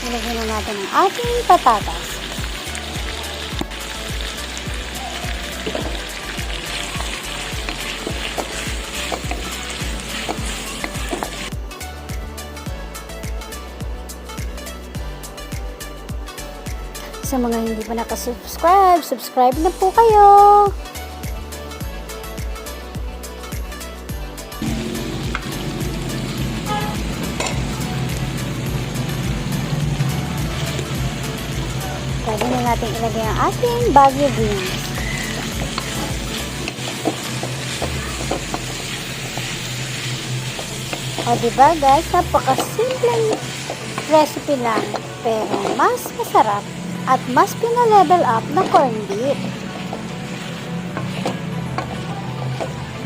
Ilagyan na natin ang ating patatas. Sa mga hindi pa nakasubscribe, subscribe na po kayo. Pwede na natin ilagay ang ating Baguio beans. O diba guys, napakasimpleng recipe lang, pero mas masarap at mas pina-level up na corned beef.